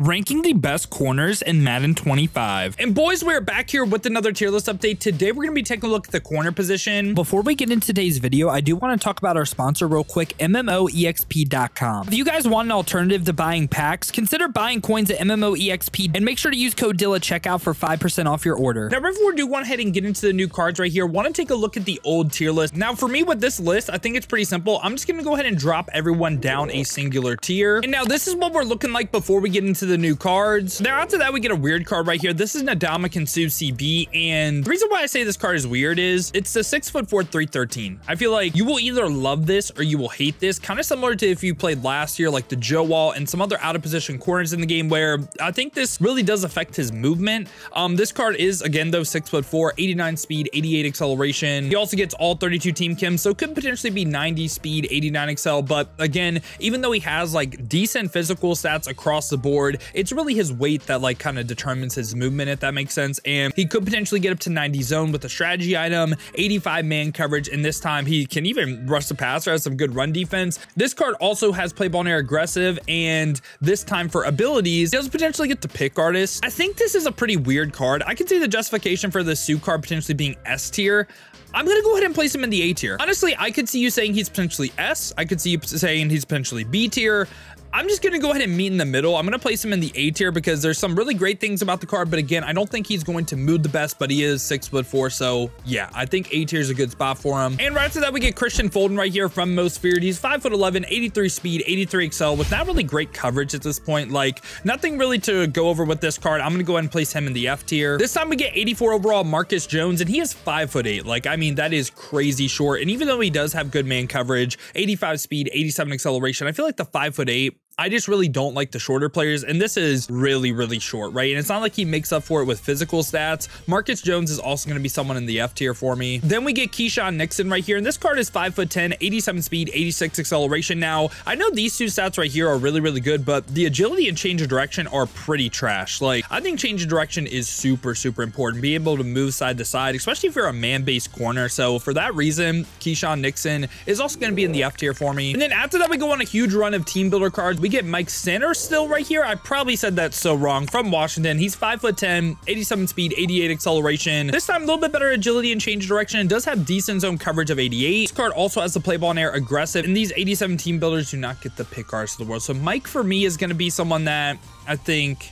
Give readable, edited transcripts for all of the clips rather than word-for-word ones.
ranking the best corners in Madden 25. And boys, we're back here with another tier list update. Today, we're going to be taking a look at the corner position. Before we get into today's video, I do want to talk about our sponsor real quick, MMOEXP.com. If you guys want an alternative to buying packs, consider buying coins at MMOEXP and make sure to use code DILL at checkout for 5% off your order. Now, before we do go ahead and get into the new cards right here, want to take a look at the old tier list. Now, for me with this list, I think it's pretty simple. I'm just going to go ahead and drop everyone down a singular tier. And now this is what we're looking like before we get into the new cards. Now, after that, we get a weird card right here. This is Ndamukong Suh CB, and the reason why I say this card is weird is it's the 6'4", 313. I feel like you will either love this or you will hate this, kind of similar to if you played last year, like the Joe Wall and some other out of position corners in the game, where I think this really does affect his movement. This card is, again, though, 6'4", 89 speed, 88 acceleration. He also gets all 32 team chems, so could potentially be 90 speed, 89 excel. But again, even though he has like decent physical stats across the board, it's really his weight that like kind of determines his movement, if that makes sense. And he could potentially get up to 90 zone with a strategy item, 85 man coverage, and this time he can even rush the passer, has some good run defense. This card also has play ball and air aggressive, and this time for abilities, does potentially get to pick artist. I think this is a pretty weird card. I can see the justification for the Suh card potentially being S tier. I'm going to go ahead and place him in the A tier. Honestly, I could see you saying he's potentially S. I could see you saying he's potentially B tier. I'm just going to go ahead and meet in the middle. I'm going to place him in the A tier because there's some really great things about the card. But again, I don't think he's going to move the best, but he is 6'4". So yeah, I think A tier is a good spot for him. And right after that, we get Christian Fulton right here from Most Feared. He's 5'11", 83 speed, 83 excel with not really great coverage at this point. Like nothing really to go over with this card. I'm going to go ahead and place him in the F tier. This time we get 84 overall Marcus Jones, and he is 5'8". Like, I mean, that is crazy short. And even though he does have good man coverage, 85 speed, 87 acceleration, I feel like the 5'8", I just really don't like the shorter players, and this is really, really short, right? And it's not like he makes up for it with physical stats. Marcus Jones is also going to be someone in the F tier for me. Then we get Keyshawn Nixon right here, and this card is 5'10", 87 speed, 86 acceleration. Now, I know these two stats right here are really, really good, but the agility and change of direction are pretty trash. Like, I think change of direction is super, super important. Be able to move side to side, especially if you're a man-based corner. So for that reason, Keyshawn Nixon is also going to be in the F tier for me. And then after that, we go on a huge run of team builder cards. We get Mike Sinner still right here. I probably said that so wrong. From Washington. He's 5'10", 87 speed, 88 acceleration. This time a little bit better agility and change of direction. It does have decent zone coverage of 88. This card also has the play ball and air aggressive, and these 87 team builders do not get the pick artists of the world. So Mike for me is going to be someone that I think,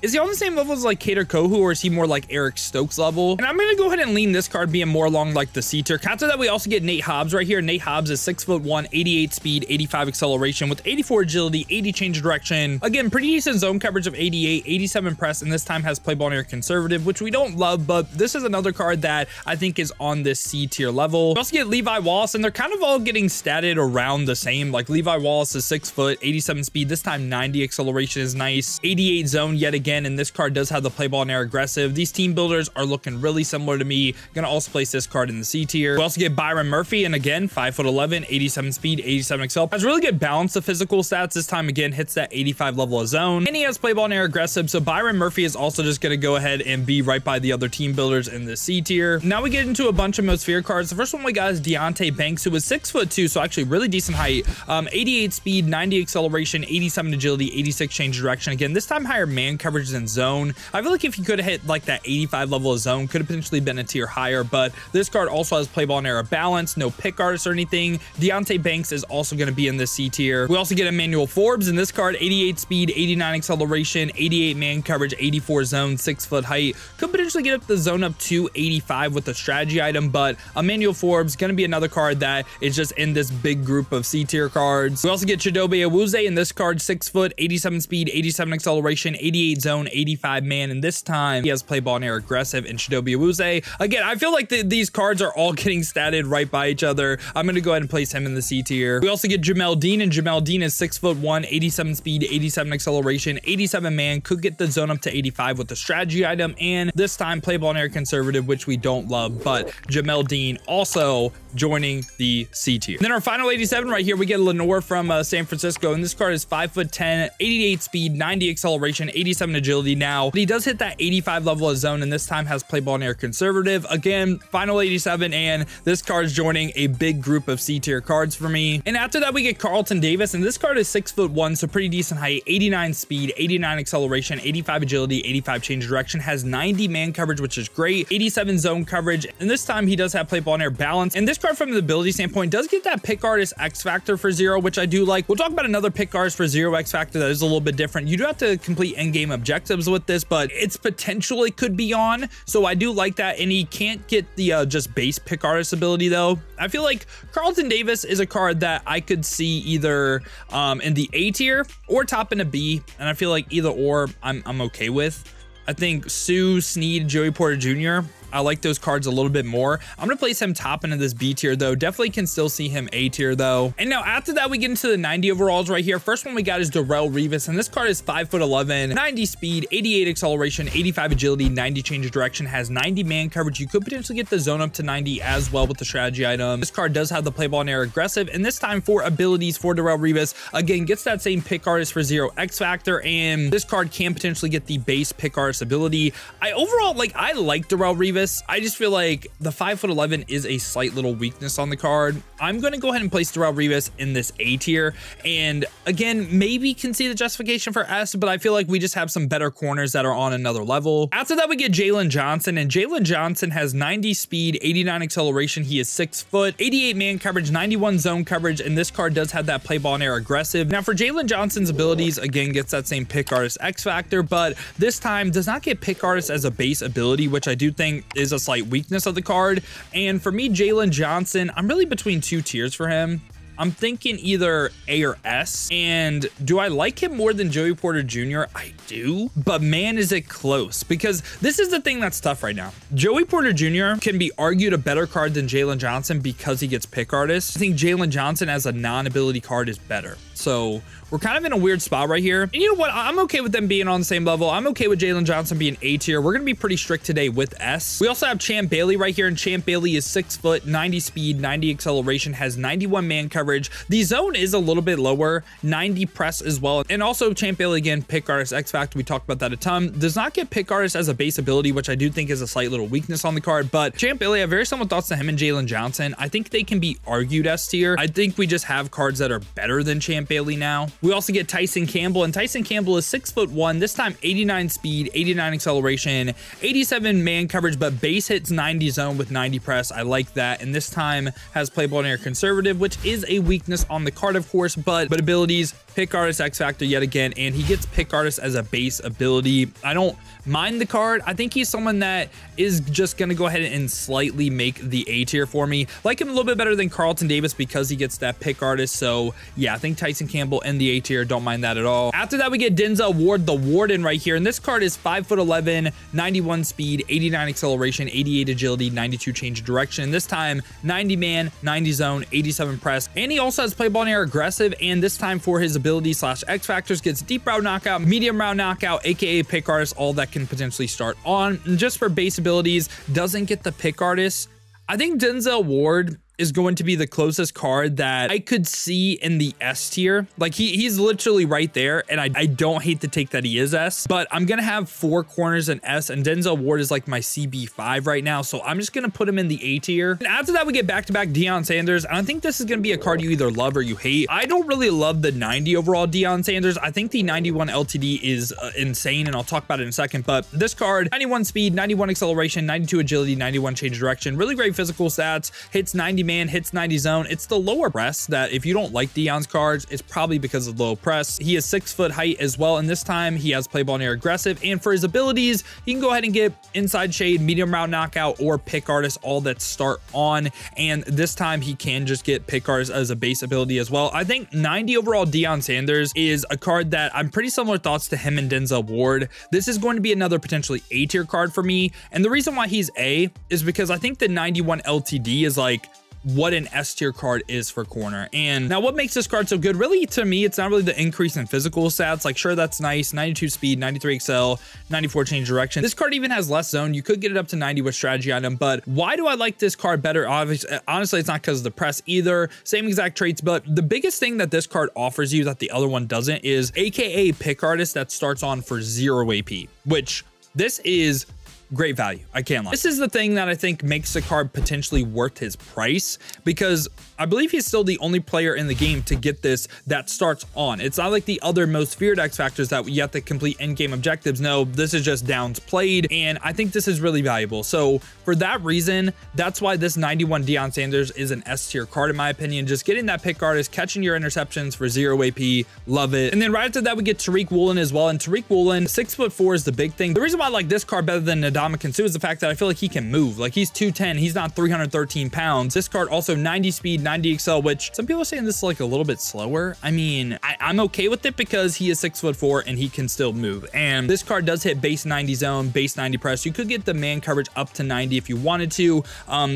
is he on the same level as like Kader Kohu, or is he more like Eric Stokes level? And I'm going to go ahead and lean this card being more along like the C tier. After that, we also get Nate Hobbs right here. Nate Hobbs is 6'1", 88 speed, 85 acceleration with 84 agility, 80 change of direction. Again, pretty decent zone coverage of 88, 87 press, and this time has play ball and air conservative, which we don't love, but this is another card that I think is on this C tier level. We also get Levi Wallace, and they're kind of all getting statted around the same. Like Levi Wallace is 6 foot, 87 speed. This time 90 acceleration is nice. 88 zone yet again. And this card does have the play ball and air aggressive. These team builders are looking really similar to me. Gonna also place this card in the C tier. We also get Byron Murphy, and again, 5'11", 87 speed, 87 excel. Has really good balance of physical stats. This time again hits that 85 level of zone, and he has play ball and air aggressive. So Byron Murphy is also just gonna go ahead and be right by the other team builders in the C tier. Now we get into a bunch of Most Feared cards. The first one we got is Deontay Banks, who was 6'2", so actually really decent height. 88 speed, 90 acceleration, 87 agility, 86 change of direction. Again, this time higher man coverage than zone. I feel like if he could have hit like that 85 level of zone, could have potentially been a tier higher, but this card also has play ball and air balance, no pick artists or anything. Deontay Banks is also going to be in the C tier. We also get Emmanuel Forbes in this card, 88 speed, 89 acceleration, 88 man coverage, 84 zone, 6 foot height. Could potentially get up the zone up to 85 with a strategy item, but Emmanuel Forbes going to be another card that is just in this big group of C tier cards. We also get Chidobe Awuzie in this card, 6 foot, 87 speed, 87 acceleration, 88 zone, 85 man, and this time he has play ball and air aggressive in Chidobe Awuzie. Again, I feel like these cards are all getting statted right by each other. I'm going to go ahead and place him in the C tier. We also get Jamel Dean, and Jamel Dean is 6'1", 87 speed, 87 acceleration, 87 man, could get the zone up to 85 with the strategy item, and this time play ball and air conservative, which we don't love, but Jamel Dean also joining the C tier. Then our final 87 right here, we get Lenore from San Francisco, and this card is 5'10", 88 speed, 90 acceleration, 87 agility. Now, he does hit that 85 level of zone, and this time has play ball and air conservative. Again, final 87, and this card is joining a big group of C tier cards for me. And after that, we get Carlton Davis, and this card is 6'1", so pretty decent height, 89 speed, 89 acceleration, 85 agility, 85 change of direction, has 90 man coverage, which is great, 87 zone coverage, and this time he does have play ball and air balance. And this card from the ability standpoint does get that pick artist X factor for 0, which I do like. We'll talk about another pick artist for 0 X factor that is a little bit different. You do have to complete end game objectives with this, but its potential it could be on, so I do like that. And he can't get the just base pick artist ability though. I feel like Carlton Davis is a card that I could see either in the A tier or top in a B, and I feel like either or I'm okay with. I think Sue, Snead, Joey Porter Jr., I like those cards a little bit more. I'm gonna place him top into this B tier though. Definitely can still see him A tier though. And now after that, we get into the 90 overalls right here. First one we got is Darrelle Revis, and this card is 5'11", 90 speed, 88 acceleration, 85 agility, 90 change of direction, has 90 man coverage. You could potentially get the zone up to 90 as well with the strategy item. This card does have the play ball and air aggressive, and this time for abilities for Darrelle Revis, again, gets that same pick artist for 0 X factor, and this card can potentially get the base pick artist ability. I like Darrelle Revis. I just feel like the 5'11" is a slight little weakness on the card. I'm going to go ahead and place Darrelle Revis in this A tier, and again, maybe can see the justification for S, but I feel like we just have some better corners that are on another level. After that, we get Jalen Johnson, and Jalen Johnson has 90 speed, 89 acceleration. He is 6 foot, 88 man coverage, 91 zone coverage, and this card does have that play ball and air aggressive. Now for Jalen Johnson's abilities, again, gets that same pick artist X factor, but this time does not get pick artist as a base ability, which I do think is a slight weakness of the card. And for me, Jalen Johnson, I'm really between 2 tiers for him. I'm thinking either A or S. And do I like him more than Joey Porter Jr.? I do, but man, is it close, because this is the thing that's tough right now. Joey Porter Jr. can be argued a better card than Jalen Johnson because he gets pick artists. I think Jalen Johnson as a non-ability card is better. So we're kind of in a weird spot right here. And you know what? I'm okay with them being on the same level. I'm okay with Jalen Johnson being A tier. We're going to be pretty strict today with S. We also have Champ Bailey right here, and Champ Bailey is 6 foot, 90 speed, 90 acceleration, has 91 man coverage. The zone is a little bit lower, 90 press as well. And also Champ Bailey, again, pick artist X factor. We talked about that a ton. Does not get pick artist as a base ability, which I do think is a slight little weakness on the card. But Champ Bailey, I have very similar thoughts to him and Jalen Johnson. I think they can be argued S tier. I think we just have cards that are better than Champ Bailey now. We also get Tyson Campbell, and Tyson Campbell is 6'1", this time 89 speed, 89 acceleration, 87 man coverage, but base hits 90 zone with 90 press. I like that. And this time has play ball and air conservative, which is a weakness on the card, of course, but abilities, pick artist X factor yet again, and he gets pick artist as a base ability. I don't mind the card. I think he's someone that is just going to go ahead and slightly make the A tier for me. Like him a little bit better than Carlton Davis because he gets that pick artist. So yeah, I think Tyson Campbell in the A tier. Don't mind that at all. After that, we get Denzel Ward, the Warden right here. And this card is 5'11", 91 speed, 89 acceleration, 88 agility, 92 change of direction. And this time 90 man, 90 zone, 87 press. And he also has play ball and air aggressive. And this time for his ability slash X factors, gets deep route knockout, medium route knockout, aka pick artist, all that can potentially start on. And just for base abilities, doesn't get the pick artist. I think Denzel Ward is going to be the closest card that I could see in the S tier. Like he's literally right there, and I don't hate the take that he is S, but I'm gonna have 4 corners in S, and Denzel Ward is like my CB5 right now, so I'm just gonna put him in the A tier. And after that, we get back-to-back Deion Sanders, and I think this is gonna be a card you either love or you hate. I don't really love the 90 overall Deion Sanders. I think the 91 LTD is insane, and I'll talk about it in a second, but this card, 91 speed, 91 acceleration, 92 agility, 91 change of direction, really great physical stats, hits 90 man, hits 90 zone. It's the lower press that if you don't like Deion's cards, it's probably because of low press. He is 6 foot height as well, and this time he has play ball and air aggressive. And for his abilities, he can go ahead and get inside shade, medium route knockout, or pick artist, all that start on. And this time he can just get pick artist as a base ability as well. I think 90 overall Deion Sanders is a card that I'm pretty similar thoughts to him and Denzel Ward. This is going to be another potentially A tier card for me. And the reason why he's A is because I think the 91 LTD is like what an S tier card is for corner. And now what makes this card so good? Really, to me, it's not really the increase in physical stats. Like, sure, that's nice. 92 speed, 93 excel, 94 change direction. This card even has less zone. You could get it up to 90 with strategy item, but why do I like this card better? Obviously, honestly, it's not because of the press either. Same exact traits, but the biggest thing that this card offers you that the other one doesn't is AKA pick artist that starts on for 0 AP, which this is great value. I can't lie. This is the thing that I think makes the card potentially worth his price, because I believe he's still the only player in the game to get this that starts on. It's not like the other most feared X factors that you have to complete end game objectives. No, this is just downs played, and I think this is really valuable. So for that reason, that's why this 91 Deion Sanders is an S tier card in my opinion. Just getting that pick artist, catching your interceptions for 0 AP, love it. And then right after that, we get Tariq Woolen as well. And Tariq Woolen, 6'4" is the big thing. The reason why I like this card better than Ndamukong Suh is the fact that I feel like he can move. Like, he's 210, he's not 313 pounds. This card also 90 speed, 90 excel, which some people are saying this is like a little bit slower. I mean, I'm okay with it because he is 6'4" and he can still move. And this card does hit base 90 zone, base 90 press. You could get the man coverage up to 90 if you wanted to.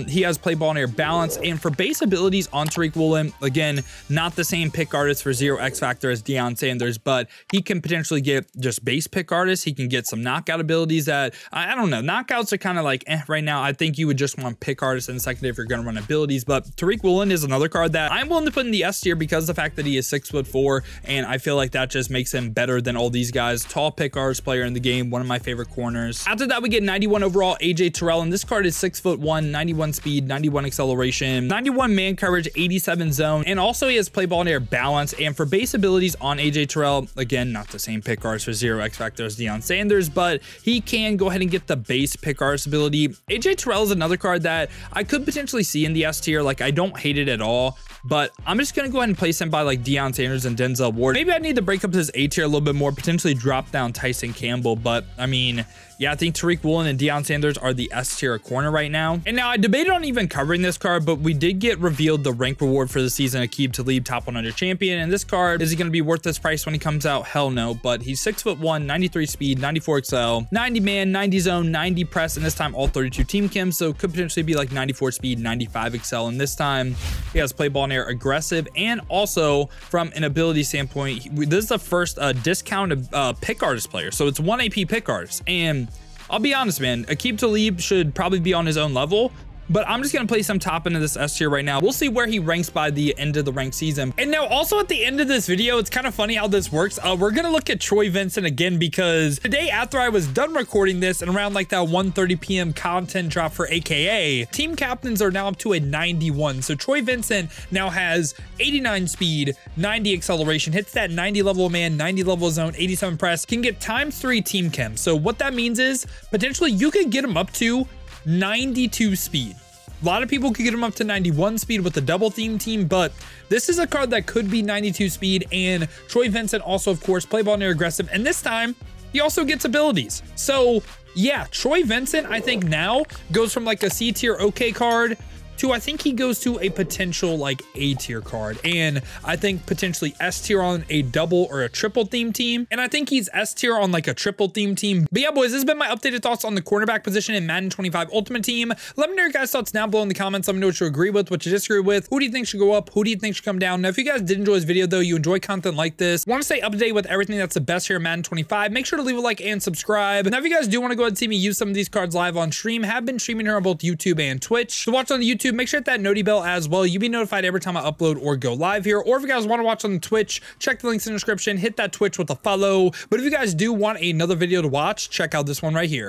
He has play ball and air balance. And for base abilities on Tariq Woolen, again, not the same pick artist for 0 X factor as Deion Sanders, but he can potentially get just base pick artists. He can get some knockout abilities that, I don't know, knockouts are kind of like right now. I think you would just want pick artists in the secondary if you're going to run abilities. But Tariq Woolen is another card that I'm willing to put in the S tier because of the fact that he is 6'4", and I feel like that just makes him better than all these guys. Tall pick artist player in the game, one of my favorite corners. After that, we get 91 overall AJ Terrell, and this card is 6'1", 91 speed, 91 acceleration, 91 man coverage, 87 zone, and also he has play ball and air balance. And for base abilities on AJ Terrell, again, not the same pick artist for 0 X factor as Deion Sanders, but he can go ahead and get the base pick artist ability. AJ Terrell is another card that I could potentially see in the S tier. Like, I don't hate it at all, but I'm just going to go ahead and place him by like Deion Sanders and Denzel Ward. Maybe I need to break up his A tier a little bit more, potentially drop down Tyson Campbell, but I mean, yeah, I think Tariq Woolen and Deion Sanders are the S tier corner right now. And now I debated on even covering this card, but we did get revealed the rank reward for the season, Aqib Talib, top 100 champion. And this card, is he going to be worth this price when he comes out? Hell no, but he's 6'1", 93 speed, 94 excel, 90 man, 90 zone, 90 press, and this time all 32 team chem. So could potentially be like 94 speed, 95 excel. And this time he has play ball and air aggressive. And also from an ability standpoint, this is the first discounted pick artist player. So it's 1 AP pick artist. And I'll be honest, man, Aqib Talib should probably be on his own level, but I'm just going to place him top into this S tier right now. We'll see where he ranks by the end of the ranked season. And now also at the end of this video, it's kind of funny how this works. We're going to look at Troy Vincent again, because today after I was done recording this and around like that 1:30 p.m. content drop for AKA, team captains are now up to a 91. So Troy Vincent now has 89 speed, 90 acceleration, hits that 90 level man, 90 level zone, 87 press, can get ×3 team chem. So what that means is potentially you could get him up to 92 speed. A lot of people could get him up to 91 speed with the double theme team, but this is a card that could be 92 speed. And Troy Vincent also, of course, play ball near aggressive, and this time he also gets abilities. So yeah, Troy Vincent, I think now goes from like a C tier okay card to, I think he goes to a potential like A tier card, and I think potentially S tier on a double or a triple theme team, and I think he's S tier on like a triple theme team. But yeah, boys, this has been my updated thoughts on the cornerback position in Madden 25 Ultimate Team. Let me know your guys' thoughts down below in the comments. Let me know what you agree with, what you disagree with. Who do you think should go up? Who do you think should come down? Now, if you guys did enjoy this video though, you enjoy content like this, want to stay up to date with everything that's the best here in Madden 25, make sure to leave a like and subscribe. Now, if you guys do want to go ahead and see me use some of these cards live on stream, have been streaming here on both YouTube and Twitch. To watch on the YouTube, make sure to hit that noti bell as well. You'll be notified every time I upload or go live here. Or if you guys want to watch on the Twitch, check the links in the description, hit that Twitch with a follow. But if you guys do want another video to watch, check out this one right here.